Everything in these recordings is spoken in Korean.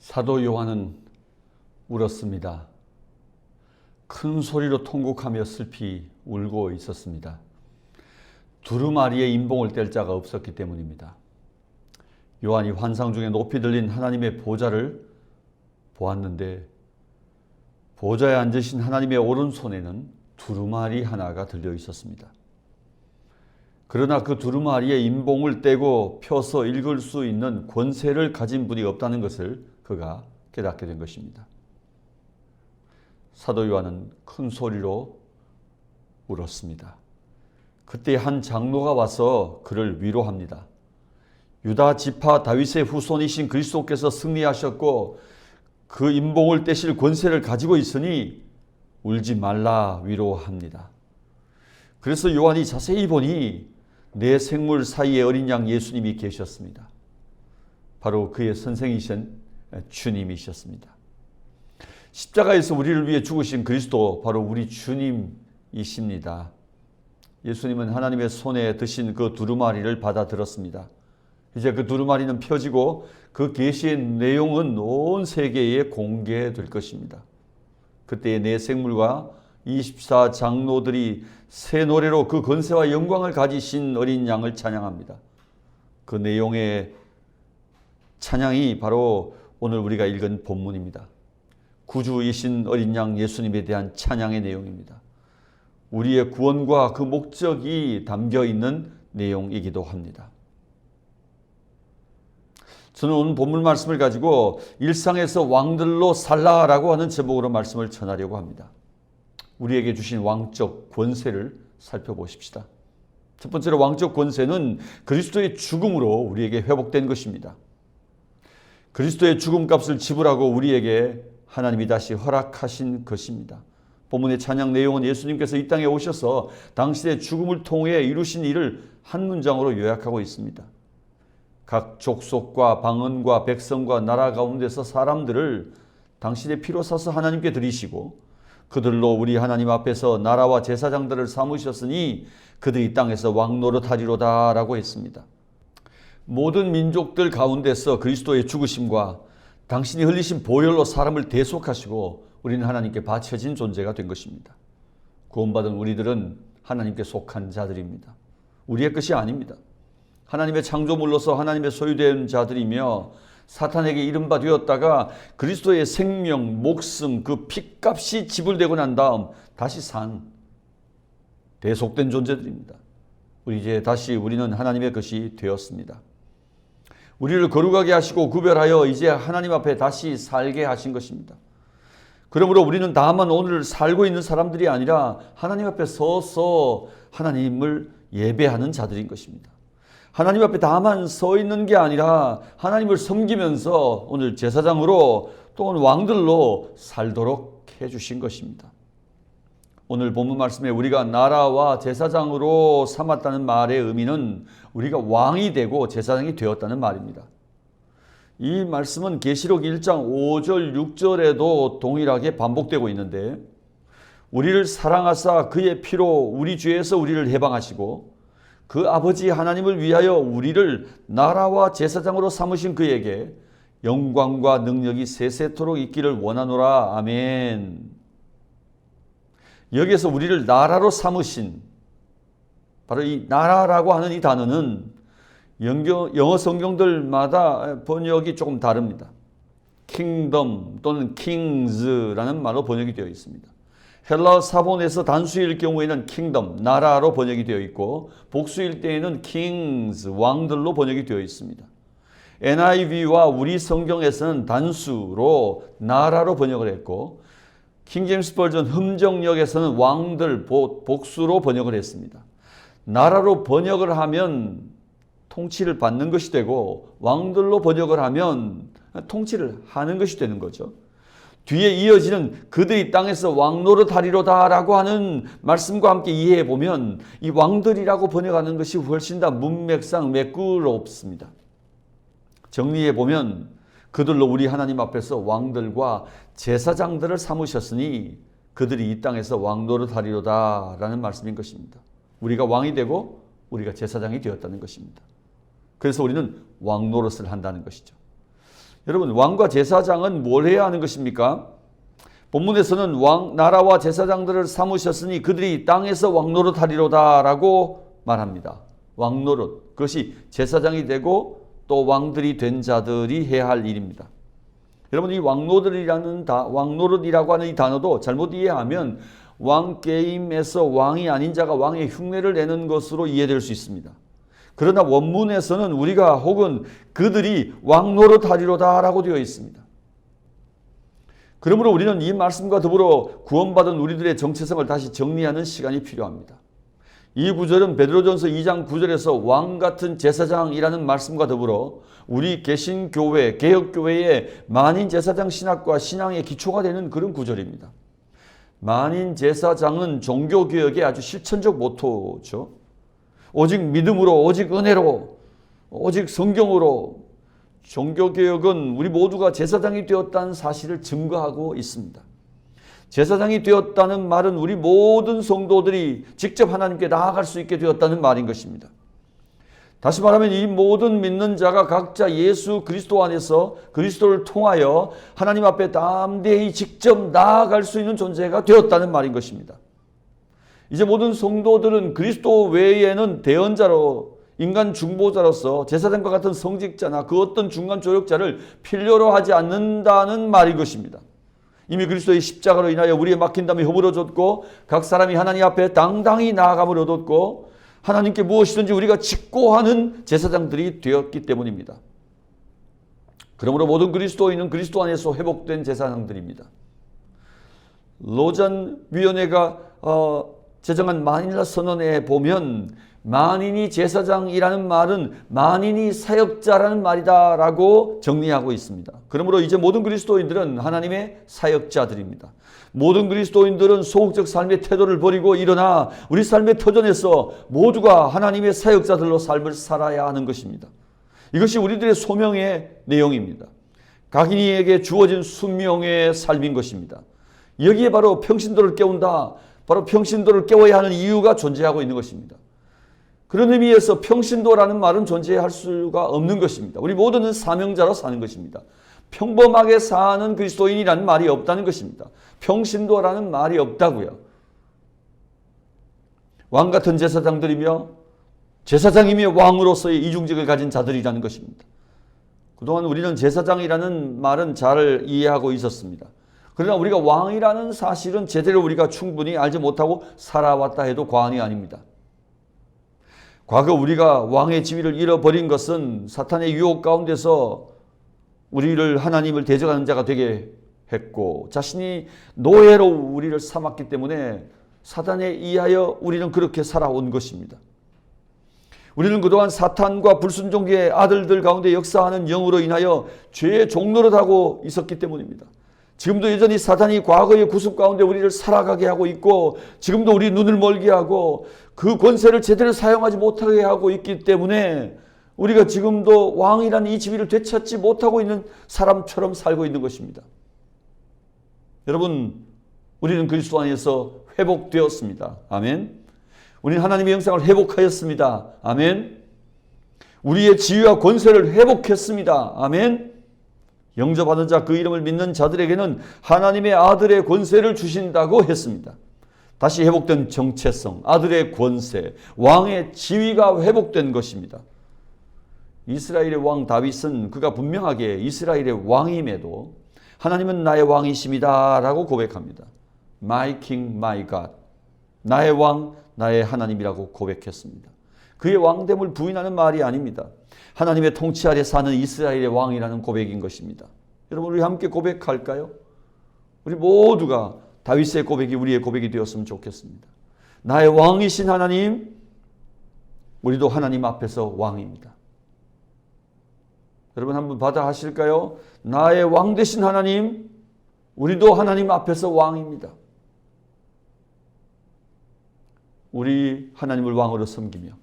사도 요한은 울었습니다. 큰 소리로 통곡하며 슬피 울고 있었습니다. 두루마리의 인봉을 뗄 자가 없었기 때문입니다. 요한이 환상 중에 높이 들린 하나님의 보좌를 보았는데 보좌에 앉으신 하나님의 오른손에는 두루마리 하나가 들려 있었습니다. 그러나 그 두루마리의 인봉을 떼고 펴서 읽을 수 있는 권세를 가진 분이 없다는 것을 그가 깨닫게 된 것입니다. 사도 요한은 큰 소리로 울었습니다. 그때 한 장로가 와서 그를 위로합니다. 유다 지파 다윗의 후손이신 그리스도께서 승리하셨고 그 인봉을 떼실 권세를 가지고 있으니 울지 말라 위로합니다. 그래서 요한이 자세히 보니 내 생물 사이에 어린 양 예수님이 계셨습니다. 바로 그의 선생이신 주님이셨습니다. 십자가에서 우리를 위해 죽으신 그리스도 바로 우리 주님이십니다. 예수님은 하나님의 손에 드신 그 두루마리를 받아들었습니다. 이제 그 두루마리는 펴지고 그 계시의 내용은 온 세계에 공개될 것입니다. 그때 내 생물과 24 장로들이 새 노래로 그 권세와 영광을 가지신 어린 양을 찬양합니다. 그 내용의 찬양이 바로 오늘 우리가 읽은 본문입니다. 구주이신 어린 양 예수님에 대한 찬양의 내용입니다. 우리의 구원과 그 목적이 담겨 있는 내용이기도 합니다. 저는 오늘 본문 말씀을 가지고 일상에서 왕들로 살라라고 하는 제목으로 말씀을 전하려고 합니다. 우리에게 주신 왕적 권세를 살펴보십시다. 첫 번째로 왕적 권세는 그리스도의 죽음으로 우리에게 회복된 것입니다. 그리스도의 죽음값을 지불하고 우리에게 하나님이 다시 허락하신 것입니다. 본문의 찬양 내용은 예수님께서 이 땅에 오셔서 당신의 죽음을 통해 이루신 일을 한 문장으로 요약하고 있습니다. 각 족속과 방언과 백성과 나라 가운데서 사람들을 당신의 피로 사서 하나님께 드리시고 그들로 우리 하나님 앞에서 나라와 제사장들을 삼으셨으니 그들이 땅에서 왕노릇하리로다 라고 했습니다. 모든 민족들 가운데서 그리스도의 죽으심과 당신이 흘리신 보혈로 사람을 대속하시고 우리는 하나님께 바쳐진 존재가 된 것입니다. 구원받은 우리들은 하나님께 속한 자들입니다. 우리의 것이 아닙니다. 하나님의 창조물로서 하나님의 소유된 자들이며 사탄에게 이른바 되었다가 그리스도의 생명, 목숨, 그 핏값이 지불되고 난 다음 다시 산 대속된 존재들입니다. 이제 다시 우리는 하나님의 것이 되었습니다. 우리를 거룩하게 하시고 구별하여 이제 하나님 앞에 다시 살게 하신 것입니다. 그러므로 우리는 다만 오늘 살고 있는 사람들이 아니라 하나님 앞에 서서 하나님을 예배하는 자들인 것입니다. 하나님 앞에 다만 서 있는 게 아니라 하나님을 섬기면서 오늘 제사장으로 또는 왕들로 살도록 해주신 것입니다. 오늘 본문 말씀에 우리가 나라와 제사장으로 삼았다는 말의 의미는 우리가 왕이 되고 제사장이 되었다는 말입니다. 이 말씀은 계시록 1장 5절 6절에도 동일하게 반복되고 있는데 우리를 사랑하사 그의 피로 우리 죄에서 우리를 해방하시고 그 아버지 하나님을 위하여 우리를 나라와 제사장으로 삼으신 그에게 영광과 능력이 세세토록 있기를 원하노라. 아멘. 여기에서 우리를 나라로 삼으신 바로 이 나라라고 하는 이 단어는 영어 성경들마다 번역이 조금 다릅니다. kingdom 또는 kings라는 말로 번역이 되어 있습니다. 헬라 사본에서 단수일 경우에는 kingdom, 나라로 번역이 되어 있고 복수일 때에는 kings, 왕들로 번역이 되어 있습니다. NIV와 우리 성경에서는 단수로 나라로 번역을 했고 킹 제임스 버전 흠정역에서는 왕들, 복수로 번역을 했습니다. 나라로 번역을 하면 통치를 받는 것이 되고 왕들로 번역을 하면 통치를 하는 것이 되는 거죠. 뒤에 이어지는 그들이 땅에서 왕노릇하리로다 라고 하는 말씀과 함께 이해해 보면 이 왕들이라고 번역하는 것이 훨씬 더 문맥상 매끄럽습니다. 정리해 보면 그들로 우리 하나님 앞에서 왕들과 제사장들을 삼으셨으니 그들이 이 땅에서 왕노릇하리로다 라는 말씀인 것입니다. 우리가 왕이 되고 우리가 제사장이 되었다는 것입니다. 그래서 우리는 왕노릇을 한다는 것이죠. 여러분, 왕과 제사장은 뭘 해야 하는 것입니까? 본문에서는 나라와 제사장들을 삼으셨으니 그들이 땅에서 왕노릇하리로다 라고 말합니다. 왕노릇, 그것이 제사장이 되고 또 왕들이 된 자들이 해야 할 일입니다. 여러분, 이 왕노릇이라고 하는 이 단어도 잘못 이해하면 왕게임에서 왕이 아닌 자가 왕의 흉내를 내는 것으로 이해될 수 있습니다. 그러나 원문에서는 우리가 혹은 그들이 왕노릇하리로다 라고 되어 있습니다. 그러므로 우리는 이 말씀과 더불어 구원받은 우리들의 정체성을 다시 정리하는 시간이 필요합니다. 이 구절은 베드로전서 2장 9절에서 왕 같은 제사장이라는 말씀과 더불어 우리 개신교회, 개혁교회의 만인 제사장 신학과 신앙의 기초가 되는 그런 구절입니다. 만인 제사장은 종교개혁의 아주 실천적 모토죠. 오직 믿음으로, 오직 은혜로, 오직 성경으로 종교개혁은 우리 모두가 제사장이 되었다는 사실을 증거하고 있습니다. 제사장이 되었다는 말은 우리 모든 성도들이 직접 하나님께 나아갈 수 있게 되었다는 말인 것입니다. 다시 말하면 이 모든 믿는 자가 각자 예수 그리스도 안에서 그리스도를 통하여 하나님 앞에 담대히 직접 나아갈 수 있는 존재가 되었다는 말인 것입니다. 이제 모든 성도들은 그리스도 외에는 대언자로 인간 중보자로서 제사장과 같은 성직자나 그 어떤 중간 조력자를 필요로 하지 않는다는 말인 것입니다. 이미 그리스도의 십자가로 인하여 우리의 막힌 담이 허물어졌고 각 사람이 하나님 앞에 당당히 나아감을 얻었고 하나님께 무엇이든지 우리가 직고하는 제사장들이 되었기 때문입니다. 그러므로 모든 그리스도인은 그리스도 안에서 회복된 제사장들입니다. 로잔 위원회가 제정한 만인라 선언에 보면 만인이 제사장이라는 말은 만인이 사역자라는 말이다 라고 정리하고 있습니다. 그러므로 이제 모든 그리스도인들은 하나님의 사역자들입니다. 모든 그리스도인들은 소극적 삶의 태도를 버리고 일어나 우리 삶의 터전에서 모두가 하나님의 사역자들로 삶을 살아야 하는 것입니다. 이것이 우리들의 소명의 내용입니다. 각인에게 주어진 순명의 삶인 것입니다. 여기에 바로 평신도를 깨운다, 바로 평신도를 깨워야 하는 이유가 존재하고 있는 것입니다. 그런 의미에서 평신도라는 말은 존재할 수가 없는 것입니다. 우리 모두는 사명자로 사는 것입니다. 평범하게 사는 그리스도인이라는 말이 없다는 것입니다. 평신도라는 말이 없다고요. 왕 같은 제사장들이며 제사장이며 왕으로서의 이중직을 가진 자들이라는 것입니다. 그동안 우리는 제사장이라는 말은 잘 이해하고 있었습니다. 그러나 우리가 왕이라는 사실은 제대로 우리가 충분히 알지 못하고 살아왔다 해도 과언이 아닙니다. 과거 우리가 왕의 지위를 잃어버린 것은 사탄의 유혹 가운데서 우리를 하나님을 대적하는 자가 되게 했고 자신이 노예로 우리를 삼았기 때문에 사탄에 의하여 우리는 그렇게 살아온 것입니다. 우리는 그동안 사탄과 불순종의 아들들 가운데 역사하는 영으로 인하여 죄의 종노릇하고 있었기 때문입니다. 지금도 여전히 사탄이 과거의 구습 가운데 우리를 살아가게 하고 있고 지금도 우리 눈을 멀게 하고 그 권세를 제대로 사용하지 못하게 하고 있기 때문에 우리가 지금도 왕이라는 이 지위를 되찾지 못하고 있는 사람처럼 살고 있는 것입니다. 여러분, 우리는 그리스도 안에서 회복되었습니다. 아멘. 우리는 하나님의 형상을 회복하였습니다. 아멘. 우리의 지위와 권세를 회복했습니다. 아멘. 영접하는 자, 그 이름을 믿는 자들에게는 하나님의 아들의 권세를 주신다고 했습니다. 다시 회복된 정체성, 아들의 권세, 왕의 지위가 회복된 것입니다. 이스라엘의 왕 다윗은 그가 분명하게 이스라엘의 왕임에도 하나님은 나의 왕이십니다 라고 고백합니다. My King, my God. 나의 왕, 나의 하나님이라고 고백했습니다. 그의 왕됨을 부인하는 말이 아닙니다. 하나님의 통치 아래 사는 이스라엘의 왕이라는 고백인 것입니다. 여러분, 우리 함께 고백할까요? 우리 모두가 다윗의 고백이 우리의 고백이 되었으면 좋겠습니다. 나의 왕이신 하나님, 우리도 하나님 앞에서 왕입니다. 여러분 한번 받아 하실까요? 나의 왕 되신 하나님, 우리도 하나님 앞에서 왕입니다. 우리 하나님을 왕으로 섬기며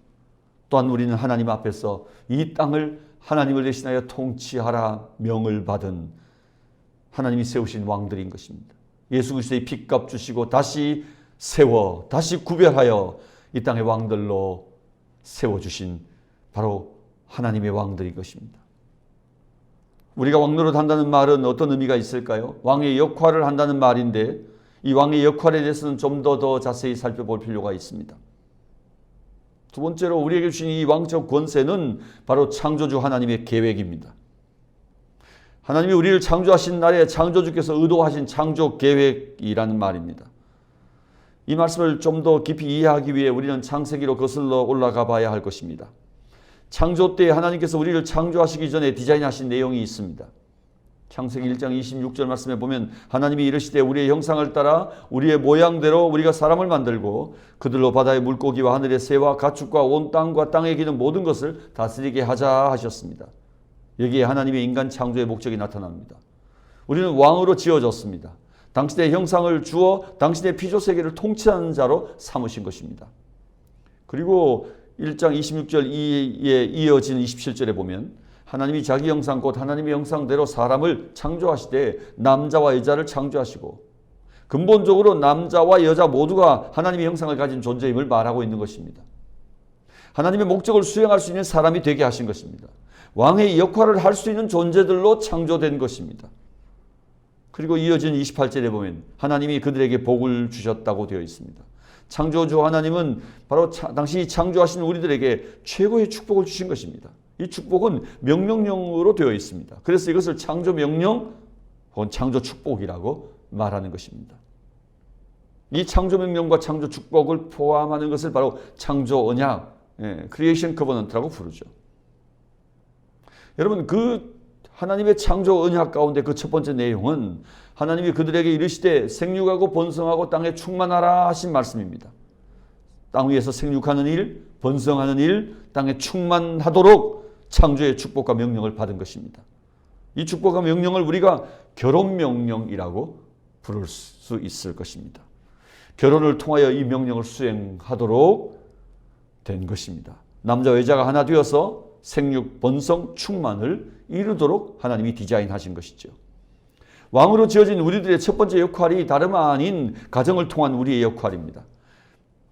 또한 우리는 하나님 앞에서 이 땅을 하나님을 대신하여 통치하라 명을 받은 하나님이 세우신 왕들인 것입니다. 예수 그리스도의 핏값 주시고 다시 세워, 다시 구별하여 이 땅의 왕들로 세워주신 바로 하나님의 왕들인 것입니다. 우리가 왕노릇 한다는 말은 어떤 의미가 있을까요? 왕의 역할을 한다는 말인데 이 왕의 역할에 대해서는 좀 더 자세히 살펴볼 필요가 있습니다. 두 번째로 우리에게 주신 이 왕적 권세는 바로 창조주 하나님의 계획입니다. 하나님이 우리를 창조하신 날에 창조주께서 의도하신 창조 계획이라는 말입니다. 이 말씀을 좀 더 깊이 이해하기 위해 우리는 창세기로 거슬러 올라가 봐야 할 것입니다. 창조 때 하나님께서 우리를 창조하시기 전에 디자인하신 내용이 있습니다. 창세기 1장 26절 말씀에 보면 하나님이 이르시되 우리의 형상을 따라 우리의 모양대로 우리가 사람을 만들고 그들로 바다의 물고기와 하늘의 새와 가축과 온 땅과 땅에 기는 모든 것을 다스리게 하자 하셨습니다. 여기에 하나님의 인간 창조의 목적이 나타납니다. 우리는 왕으로 지어졌습니다. 당신의 형상을 주어 당신의 피조 세계를 통치하는 자로 삼으신 것입니다. 그리고 1장 26절에 이어진 27절에 보면 하나님이 자기 형상 곧 하나님의 형상대로 사람을 창조하시되 남자와 여자를 창조하시고 근본적으로 남자와 여자 모두가 하나님의 형상을 가진 존재임을 말하고 있는 것입니다. 하나님의 목적을 수행할 수 있는 사람이 되게 하신 것입니다. 왕의 역할을 할 수 있는 존재들로 창조된 것입니다. 그리고 이어진 28절에 보면 하나님이 그들에게 복을 주셨다고 되어 있습니다. 창조주 하나님은 바로 당신이 창조하신 우리들에게 최고의 축복을 주신 것입니다. 이 축복은 명령형으로 되어 있습니다. 그래서 이것을 창조 명령 혹은 창조 축복이라고 말하는 것입니다. 이 창조 명령과 창조 축복을 포함하는 것을 바로 창조 언약, 크리에이션 커버넌트라고 부르죠. 여러분, 그 하나님의 창조 언약 가운데 그 첫 번째 내용은 하나님이 그들에게 이르시되 생육하고 번성하고 땅에 충만하라 하신 말씀입니다. 땅 위에서 생육하는 일, 번성하는 일, 땅에 충만하도록 창조의 축복과 명령을 받은 것입니다. 이 축복과 명령을 우리가 결혼 명령이라고 부를 수 있을 것입니다. 결혼을 통하여 이 명령을 수행하도록 된 것입니다. 남자와 여자가 하나 되어서 생육, 번성, 충만을 이루도록 하나님이 디자인하신 것이죠. 왕으로 지어진 우리들의 첫 번째 역할이 다름 아닌 가정을 통한 우리의 역할입니다.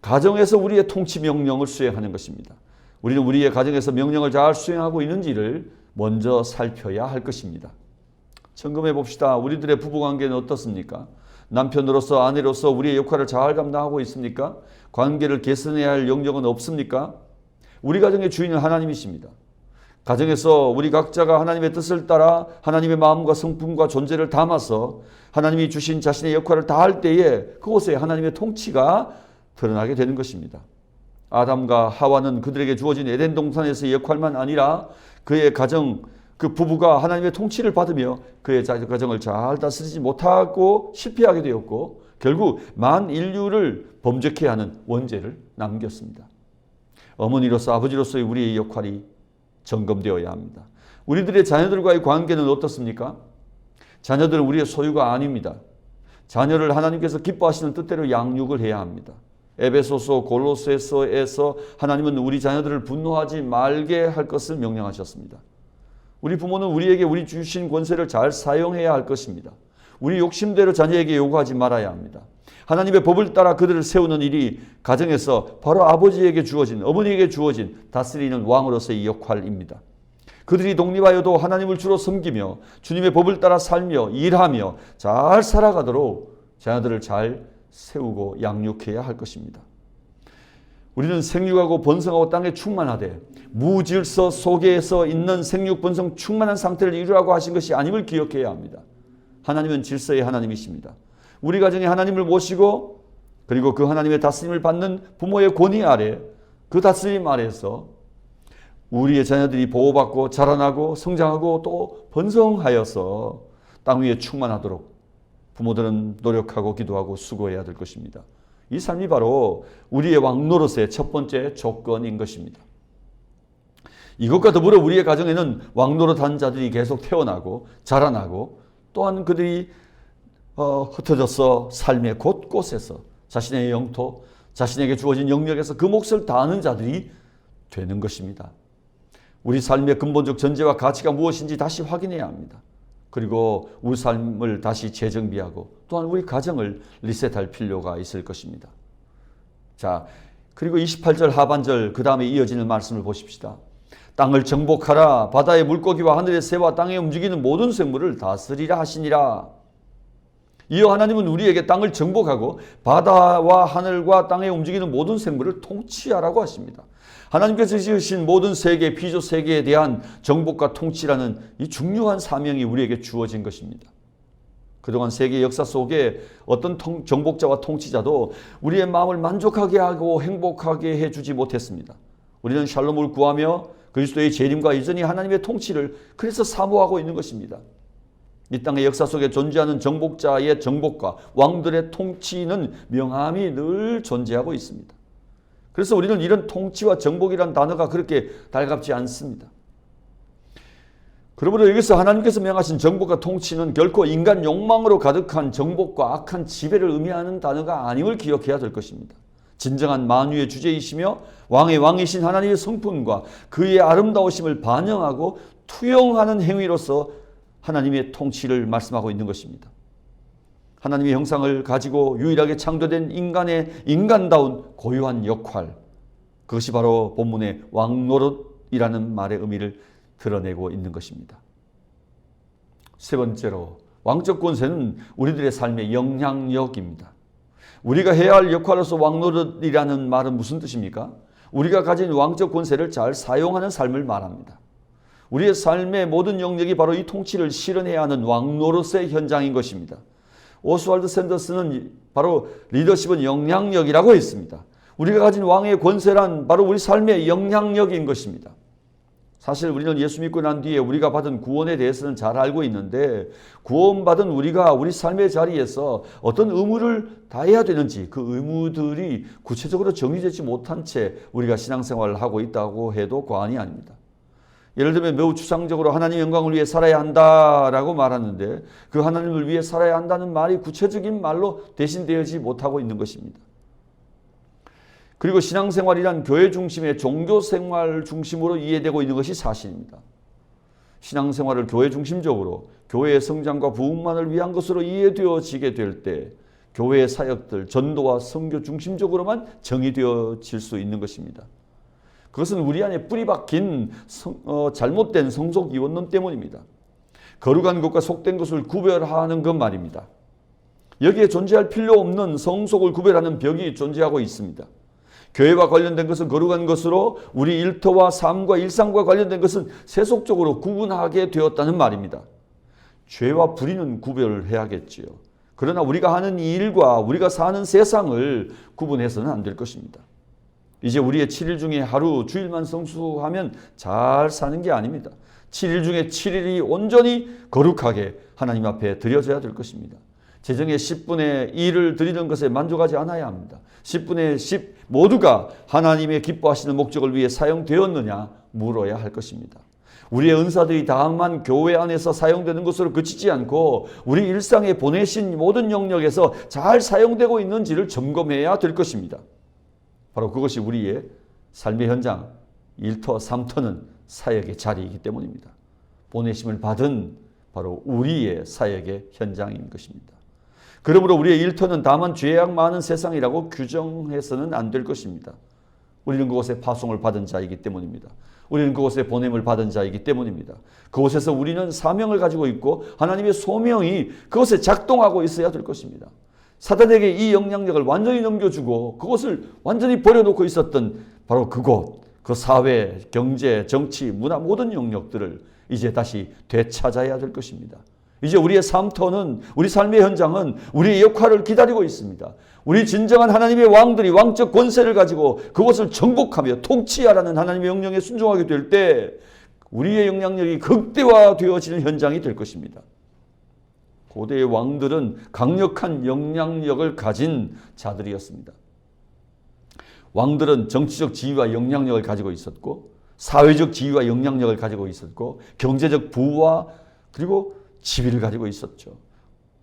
가정에서 우리의 통치 명령을 수행하는 것입니다. 우리는 우리의 가정에서 명령을 잘 수행하고 있는지를 먼저 살펴야 할 것입니다. 점검해 봅시다. 우리들의 부부관계는 어떻습니까? 남편으로서 아내로서 우리의 역할을 잘 감당하고 있습니까? 관계를 개선해야 할 영역은 없습니까? 우리 가정의 주인은 하나님이십니다. 가정에서 우리 각자가 하나님의 뜻을 따라 하나님의 마음과 성품과 존재를 담아서 하나님이 주신 자신의 역할을 다할 때에 그곳에 하나님의 통치가 드러나게 되는 것입니다. 아담과 하와는 그들에게 주어진 에덴 동산에서의 역할만 아니라 그의 가정, 그 부부가 하나님의 통치를 받으며 그의 가정을 잘 다스리지 못하고 실패하게 되었고 결국 만인류를 범죄케 하는 원죄를 남겼습니다. 어머니로서 아버지로서의 우리의 역할이 점검되어야 합니다. 우리들의 자녀들과의 관계는 어떻습니까? 자녀들은 우리의 소유가 아닙니다. 자녀를 하나님께서 기뻐하시는 뜻대로 양육을 해야 합니다. 에베소서 골로새서에서 하나님은 우리 자녀들을 분노하지 말게 할 것을 명령하셨습니다. 우리 부모는 우리에게 우리 주신 권세를 잘 사용해야 할 것입니다. 우리 욕심대로 자녀에게 요구하지 말아야 합니다. 하나님의 법을 따라 그들을 세우는 일이 가정에서 바로 아버지에게 주어진, 어머니에게 주어진 다스리는 왕으로서의 역할입니다. 그들이 독립하여도 하나님을 주로 섬기며 주님의 법을 따라 살며 일하며 잘 살아가도록 자녀들을 잘 세우고 양육해야 할 것입니다. 우리는 생육하고 번성하고 땅에 충만하되 무질서 속에서 있는 생육, 번성, 충만한 상태를 이루라고 하신 것이 아님을 기억해야 합니다. 하나님은 질서의 하나님이십니다. 우리 가정에 하나님을 모시고 그리고 그 하나님의 다스림을 받는 부모의 권위 아래 그 다스림 아래에서 우리의 자녀들이 보호받고 자라나고 성장하고 또 번성하여서 땅 위에 충만하도록 부모들은 노력하고 기도하고 수고해야 될 것입니다. 이 삶이 바로 우리의 왕노릇의 첫 번째 조건인 것입니다. 이것과 더불어 우리의 가정에는 왕노릇한 자들이 계속 태어나고 자라나고 또한 그들이 흩어져서 삶의 곳곳에서 자신의 영토, 자신에게 주어진 영역에서 그 몫을 다하는 자들이 되는 것입니다. 우리 삶의 근본적 전제와 가치가 무엇인지 다시 확인해야 합니다. 그리고 우리 삶을 다시 재정비하고 또한 우리 가정을 리셋할 필요가 있을 것입니다. 자, 그리고 28절 하반절 그 다음에 이어지는 말씀을 보십시다. 땅을 정복하라. 바다의 물고기와 하늘의 새와 땅에 움직이는 모든 생물을 다스리라 하시니라. 이어 하나님은 우리에게 땅을 정복하고 바다와 하늘과 땅에 움직이는 모든 생물을 통치하라고 하십니다. 하나님께서 지으신 모든 세계, 피조 세계에 대한 정복과 통치라는 이 중요한 사명이 우리에게 주어진 것입니다. 그동안 세계 역사 속에 어떤 정복자와 통치자도 우리의 마음을 만족하게 하고 행복하게 해주지 못했습니다. 우리는 샬롬을 구하며 그리스도의 재림과 이전이 하나님의 통치를 그래서 사모하고 있는 것입니다. 이 땅의 역사 속에 존재하는 정복자의 정복과 왕들의 통치는 명함이 늘 존재하고 있습니다. 그래서 우리는 이런 통치와 정복이라는 단어가 그렇게 달갑지 않습니다. 그러므로 여기서 하나님께서 명하신 정복과 통치는 결코 인간 욕망으로 가득한 정복과 악한 지배를 의미하는 단어가 아님을 기억해야 될 것입니다. 진정한 만유의 주제이시며 왕의 왕이신 하나님의 성품과 그의 아름다우심을 반영하고 투영하는 행위로서 하나님의 통치를 말씀하고 있는 것입니다. 하나님의 형상을 가지고 유일하게 창조된 인간의 인간다운 고유한 역할, 그것이 바로 본문의 왕노릇이라는 말의 의미를 드러내고 있는 것입니다. 세 번째로 왕적 권세는 우리들의 삶의 영향력입니다. 우리가 해야 할 역할로서 왕노릇이라는 말은 무슨 뜻입니까? 우리가 가진 왕적 권세를 잘 사용하는 삶을 말합니다. 우리의 삶의 모든 영역이 바로 이 통치를 실현해야 하는 왕노릇의 현장인 것입니다. 오스왈드 샌더스는 바로 리더십은 영향력이라고 했습니다. 우리가 가진 왕의 권세란 바로 우리 삶의 영향력인 것입니다. 사실 우리는 예수 믿고 난 뒤에 우리가 받은 구원에 대해서는 잘 알고 있는데 구원받은 우리가 우리 삶의 자리에서 어떤 의무를 다해야 되는지 그 의무들이 구체적으로 정리되지 못한 채 우리가 신앙생활을 하고 있다고 해도 과언이 아닙니다. 예를 들면 매우 추상적으로 하나님의 영광을 위해 살아야 한다라고 말하는데 그 하나님을 위해 살아야 한다는 말이 구체적인 말로 대신되지 못하고 있는 것입니다. 그리고 신앙생활이란 교회 중심의 종교생활 중심으로 이해되고 있는 것이 사실입니다. 신앙생활을 교회 중심적으로 교회의 성장과 부흥만을 위한 것으로 이해되어지게 될 때 교회의 사역들, 전도와 선교 중심적으로만 정의되어질 수 있는 것입니다. 그것은 우리 안에 뿌리 박힌 잘못된 성속 이원론 때문입니다. 거룩한 것과 속된 것을 구별하는 것 말입니다. 여기에 존재할 필요 없는 성속을 구별하는 벽이 존재하고 있습니다. 교회와 관련된 것은 거룩한 것으로 우리 일터와 삶과 일상과 관련된 것은 세속적으로 구분하게 되었다는 말입니다. 죄와 불의는 구별을 해야겠지요. 그러나 우리가 하는 이 일과 우리가 사는 세상을 구분해서는 안 될 것입니다. 이제 우리의 7일 중에 하루 주일만 성수하면 잘 사는 게 아닙니다. 7일 중에 7일이 온전히 거룩하게 하나님 앞에 드려져야 될 것입니다. 재정의 10분의 1을 드리는 것에 만족하지 않아야 합니다. 10분의 10 모두가 하나님의 기뻐하시는 목적을 위해 사용되었느냐 물어야 할 것입니다. 우리의 은사들이 다만 교회 안에서 사용되는 것으로 그치지 않고 우리 일상에 보내신 모든 영역에서 잘 사용되고 있는지를 점검해야 될 것입니다. 바로 그것이 우리의 삶의 현장, 일터, 삼터는 사역의 자리이기 때문입니다. 보내심을 받은 바로 우리의 사역의 현장인 것입니다. 그러므로 우리의 일터는 다만 죄악 많은 세상이라고 규정해서는 안 될 것입니다. 우리는 그곳에 파송을 받은 자이기 때문입니다. 우리는 그곳에 보냄을 받은 자이기 때문입니다. 그곳에서 우리는 사명을 가지고 있고 하나님의 소명이 그곳에 작동하고 있어야 될 것입니다. 사단에게 이 영향력을 완전히 넘겨주고 그것을 완전히 버려놓고 있었던 바로 그곳, 그 사회, 경제, 정치, 문화 모든 영역들을 이제 다시 되찾아야 될 것입니다. 이제 우리의 삶터는, 우리 삶의 현장은 우리의 역할을 기다리고 있습니다. 우리 진정한 하나님의 왕들이 왕적 권세를 가지고 그것을 정복하며 통치하라는 하나님의 명령에 순종하게 될 때 우리의 영향력이 극대화되어지는 현장이 될 것입니다. 고대의 왕들은 강력한 영향력을 가진 자들이었습니다. 왕들은 정치적 지위와 영향력을 가지고 있었고 사회적 지위와 영향력을 가지고 있었고 경제적 부와 그리고 지위를 가지고 있었죠.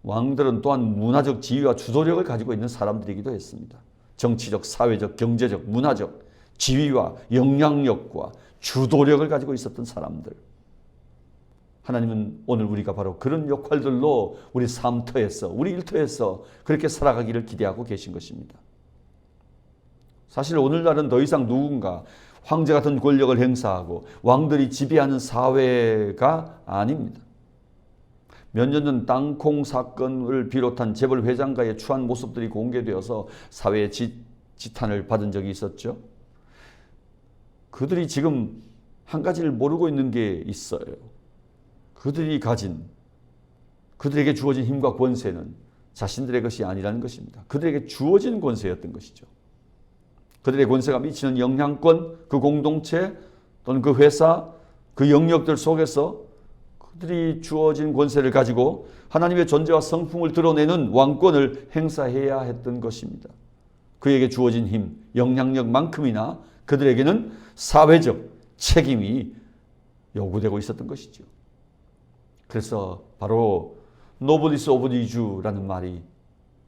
왕들은 또한 문화적 지위와 주도력을 가지고 있는 사람들이기도 했습니다. 정치적, 사회적, 경제적, 문화적 지위와 영향력과 주도력을 가지고 있었던 사람들. 하나님은 오늘 우리가 바로 그런 역할들로 우리 삶터에서, 우리 일터에서 그렇게 살아가기를 기대하고 계신 것입니다. 사실 오늘날은 더 이상 누군가 황제 같은 권력을 행사하고 왕들이 지배하는 사회가 아닙니다. 몇 년 전 땅콩 사건을 비롯한 재벌 회장가의 추한 모습들이 공개되어서 사회의 지탄을 받은 적이 있었죠. 그들이 지금 한 가지를 모르고 있는 게 있어요. 그들에게 주어진 힘과 권세는 자신들의 것이 아니라는 것입니다. 그들에게 주어진 권세였던 것이죠. 그들의 권세가 미치는 영향권, 그 공동체 또는 그 회사, 그 영역들 속에서 그들이 주어진 권세를 가지고 하나님의 존재와 성품을 드러내는 왕권을 행사해야 했던 것입니다. 그에게 주어진 힘, 영향력만큼이나 그들에게는 사회적 책임이 요구되고 있었던 것이죠. 그래서 바로 Noblesse Oblige-라는 말이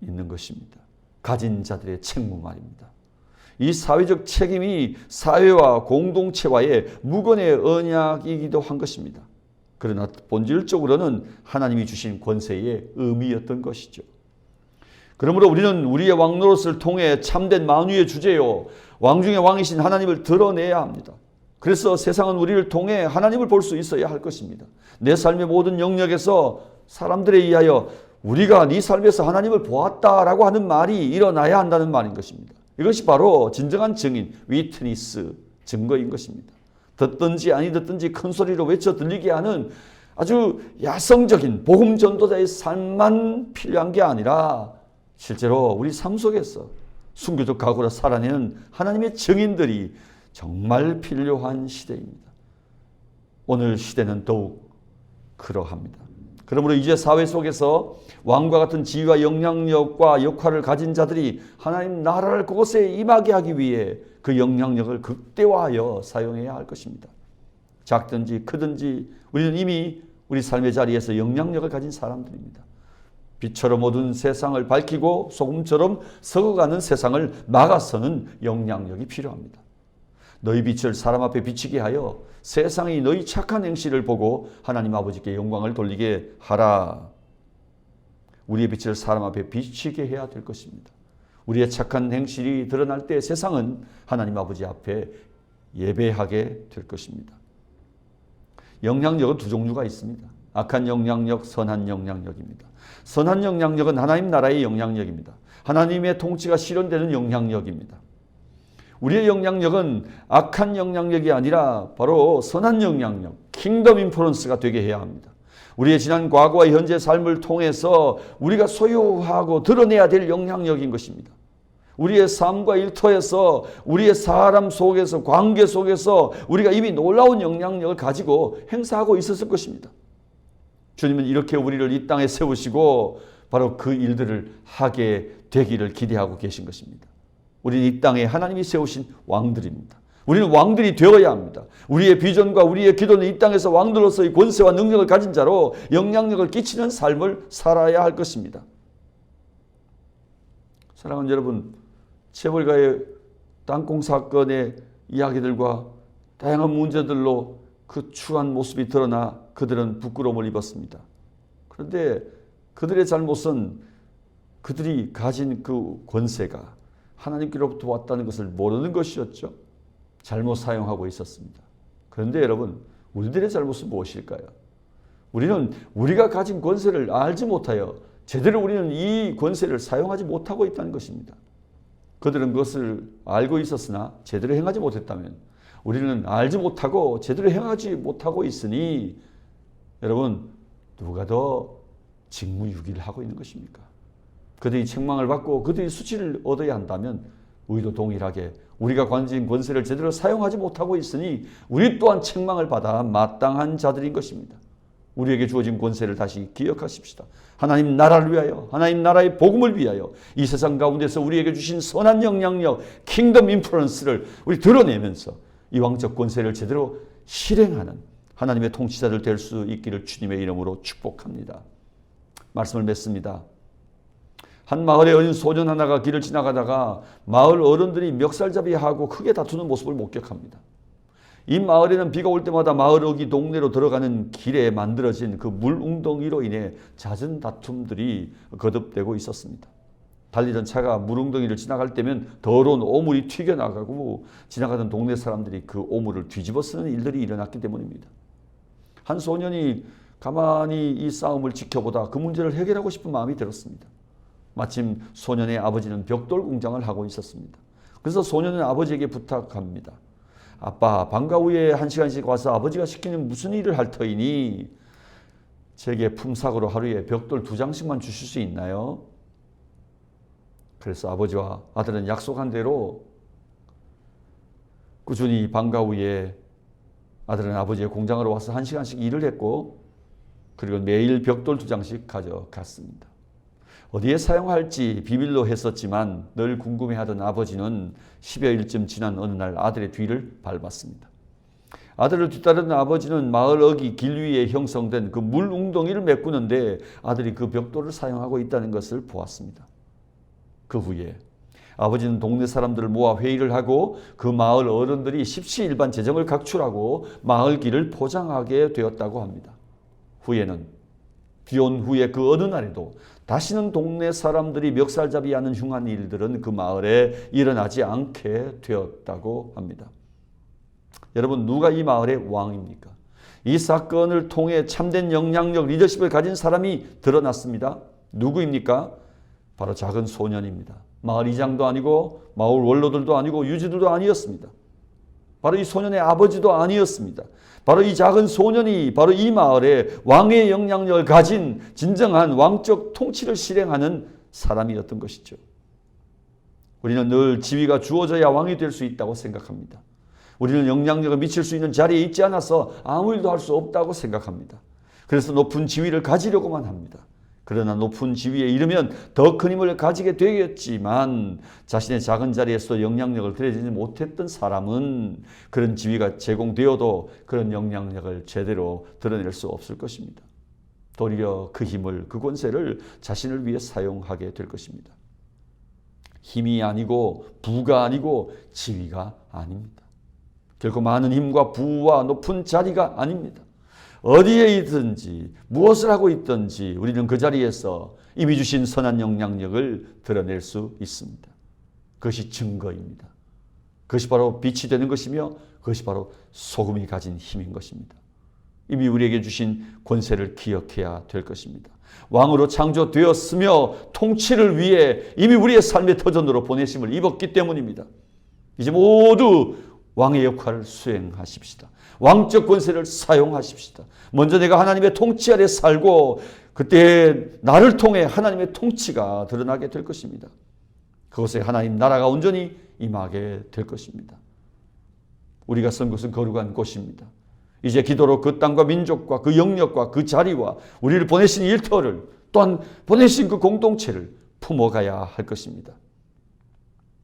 있는 것입니다. 가진 자들의 책무 말입니다. 이 사회적 책임이 사회와 공동체와의 무건의 언약이기도 한 것입니다. 그러나 본질적으로는 하나님이 주신 권세의 의미였던 것이죠. 그러므로 우리는 우리의 왕 노릇을 통해 참된 만유의 주제요 왕 중의 왕이신 하나님을 드러내야 합니다. 그래서 세상은 우리를 통해 하나님을 볼 수 있어야 할 것입니다. 내 삶의 모든 영역에서 사람들에 의하여 우리가 네 삶에서 하나님을 보았다라고 하는 말이 일어나야 한다는 말인 것입니다. 이것이 바로 진정한 증인, 위트니스, 증거인 것입니다. 듣든지 아니 듣든지 큰 소리로 외쳐 들리게 하는 아주 야성적인 복음 전도자의 삶만 필요한 게 아니라 실제로 우리 삶 속에서 순교적 각오로 살아내는 하나님의 증인들이 정말 필요한 시대입니다. 오늘 시대는 더욱 그러합니다. 그러므로 이제 사회 속에서 왕과 같은 지위와 영향력과 역할을 가진 자들이 하나님 나라를 그곳에 임하게 하기 위해 그 영향력을 극대화하여 사용해야 할 것입니다. 작든지 크든지 우리는 이미 우리 삶의 자리에서 영향력을 가진 사람들입니다. 빛처럼 어두운 세상을 밝히고 소금처럼 썩어가는 세상을 막아서는 영향력이 필요합니다. 너희 빛을 사람 앞에 비치게 하여 세상이 너희 착한 행실을 보고 하나님 아버지께 영광을 돌리게 하라. 우리의 빛을 사람 앞에 비치게 해야 될 것입니다. 우리의 착한 행실이 드러날 때 세상은 하나님 아버지 앞에 예배하게 될 것입니다. 영향력은 두 종류가 있습니다. 악한 영향력, 선한 영향력입니다. 선한 영향력은 하나님 나라의 영향력입니다. 하나님의 통치가 실현되는 영향력입니다. 우리의 영향력은 악한 영향력이 아니라 바로 선한 영향력, 킹덤 인플루언스가 되게 해야 합니다. 우리의 지난 과거와 현재 삶을 통해서 우리가 소유하고 드러내야 될 영향력인 것입니다. 우리의 삶과 일터에서 우리의 사람 속에서 관계 속에서 우리가 이미 놀라운 영향력을 가지고 행사하고 있었을 것입니다. 주님은 이렇게 우리를 이 땅에 세우시고 바로 그 일들을 하게 되기를 기대하고 계신 것입니다. 우리는 이 땅에 하나님이 세우신 왕들입니다. 우리는 왕들이 되어야 합니다. 우리의 비전과 우리의 기도는 이 땅에서 왕들로서의 권세와 능력을 가진 자로 영향력을 끼치는 삶을 살아야 할 것입니다. 사랑하는 여러분, 재벌가의 땅콩 사건의 이야기들과 다양한 문제들로 그 추한 모습이 드러나 그들은 부끄러움을 입었습니다. 그런데 그들의 잘못은 그들이 가진 그 권세가 하나님께로부터 왔다는 것을 모르는 것이었죠. 잘못 사용하고 있었습니다. 그런데 여러분, 우리들의 잘못은 무엇일까요? 우리는 우리가 가진 권세를 알지 못하여 제대로 우리는 이 권세를 사용하지 못하고 있다는 것입니다. 그들은 그것을 알고 있었으나 제대로 행하지 못했다면 우리는 알지 못하고 제대로 행하지 못하고 있으니 여러분, 누가 더 직무유기를 하고 있는 것입니까? 그들이 책망을 받고 그들이 수치를 얻어야 한다면 우리도 동일하게 우리가 가진 권세를 제대로 사용하지 못하고 있으니 우리 또한 책망을 받아 마땅한 자들인 것입니다. 우리에게 주어진 권세를 다시 기억하십시다. 하나님 나라를 위하여, 하나님 나라의 복음을 위하여 이 세상 가운데서 우리에게 주신 선한 영향력, 킹덤 인플루언스를 우리 드러내면서 이 왕적 권세를 제대로 실행하는 하나님의 통치자들 될 수 있기를 주님의 이름으로 축복합니다. 말씀을 맺습니다. 한 마을에 어린 소년 하나가 길을 지나가다가 마을 어른들이 멱살잡이하고 크게 다투는 모습을 목격합니다. 이 마을에는 비가 올 때마다 마을 어귀 동네로 들어가는 길에 만들어진 그 물 웅덩이로 인해 잦은 다툼들이 거듭되고 있었습니다. 달리던 차가 물웅덩이를 지나갈 때면 더러운 오물이 튀겨나가고 지나가던 동네 사람들이 그 오물을 뒤집어 쓰는 일들이 일어났기 때문입니다. 한 소년이 가만히 이 싸움을 지켜보다 그 문제를 해결하고 싶은 마음이 들었습니다. 마침 소년의 아버지는 벽돌 공장을 하고 있었습니다. 그래서 소년은 아버지에게 부탁합니다. 아빠, 방과 후에 1시간씩 와서 아버지가 시키는 무슨 일을 할 터이니 제게 품삯으로 하루에 벽돌 2장씩만 주실 수 있나요? 그래서 아버지와 아들은 약속한 대로 꾸준히 방과 후에 아들은 아버지의 공장으로 와서 1시간씩 일을 했고 그리고 매일 벽돌 2장씩 가져갔습니다. 어디에 사용할지 비밀로 했었지만 늘 궁금해하던 아버지는 10여일쯤 지난 어느 날 아들의 뒤를 밟았습니다. 아들을 뒤따르는 아버지는 마을 어귀 길 위에 형성된 그 물 웅덩이를 메꾸는데 아들이 그 벽돌을 사용하고 있다는 것을 보았습니다. 그 후에 아버지는 동네 사람들을 모아 회의를 하고 그 마을 어른들이 십시일반 재정을 각출하고 마을 길을 포장하게 되었다고 합니다. 후에는 비온 후에 그 어느 날에도 다시는 동네 사람들이 멱살잡이하는 흉한 일들은 그 마을에 일어나지 않게 되었다고 합니다. 여러분, 누가 이 마을의 왕입니까? 이 사건을 통해 참된 영향력, 리더십을 가진 사람이 드러났습니다. 누구입니까? 바로 작은 소년입니다. 마을 이장도 아니고 마을 원로들도 아니고 유지들도 아니었습니다. 바로 이 소년의 아버지도 아니었습니다. 바로 이 작은 소년이 바로 이 마을에 왕의 영향력을 가진 진정한 왕적 통치를 실행하는 사람이었던 것이죠. 우리는 늘 지위가 주어져야 왕이 될 수 있다고 생각합니다. 우리는 영향력을 미칠 수 있는 자리에 있지 않아서 아무 일도 할 수 없다고 생각합니다. 그래서 높은 지위를 가지려고만 합니다. 그러나 높은 지위에 이르면 더 큰 힘을 가지게 되겠지만 자신의 작은 자리에서 영향력을 드러내지 못했던 사람은 그런 지위가 제공되어도 그런 영향력을 제대로 드러낼 수 없을 것입니다. 도리어 그 힘을, 그 권세를 자신을 위해 사용하게 될 것입니다. 힘이 아니고 부가 아니고 지위가 아닙니다. 결코 많은 힘과 부와 높은 자리가 아닙니다. 어디에 있든지 무엇을 하고 있든지 우리는 그 자리에서 이미 주신 선한 영향력을 드러낼 수 있습니다. 그것이 증거입니다. 그것이 바로 빛이 되는 것이며 그것이 바로 소금이 가진 힘인 것입니다. 이미 우리에게 주신 권세를 기억해야 될 것입니다. 왕으로 창조되었으며 통치를 위해 이미 우리의 삶의 터전으로 보내심을 입었기 때문입니다. 이제 모두 왕의 역할을 수행하십시다. 왕적 권세를 사용하십시다. 먼저 내가 하나님의 통치 아래 살고 그때 나를 통해 하나님의 통치가 드러나게 될 것입니다. 그곳에 하나님 나라가 온전히 임하게 될 것입니다. 우리가 선 곳은 거룩한 곳입니다. 이제 기도로 그 땅과 민족과 그 영역과 그 자리와 우리를 보내신 일터를 또한 보내신 그 공동체를 품어가야 할 것입니다.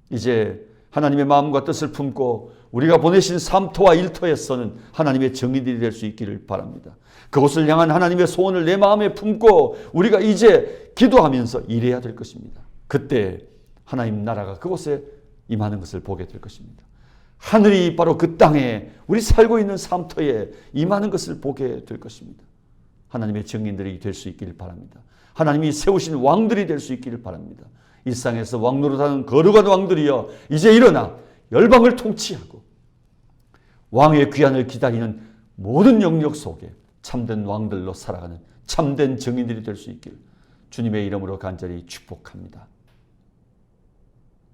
이제 하나님의 마음과 뜻을 품고 우리가 보내신 삶터와 일터에서는 하나님의 정의들이 될 수 있기를 바랍니다. 그곳을 향한 하나님의 소원을 내 마음에 품고 우리가 이제 기도하면서 일해야 될 것입니다. 그때 하나님 나라가 그곳에 임하는 것을 보게 될 것입니다. 하늘이 바로 그 땅에 우리 살고 있는 삶터에 임하는 것을 보게 될 것입니다. 하나님의 증인들이 될 수 있기를 바랍니다. 하나님이 세우신 왕들이 될 수 있기를 바랍니다. 일상에서 왕 노릇하는 거룩한 왕들이여 이제 일어나 열방을 통치하고 왕의 귀환을 기다리는 모든 영역 속에 참된 왕들로 살아가는 참된 증인들이 될 수 있기를 주님의 이름으로 간절히 축복합니다.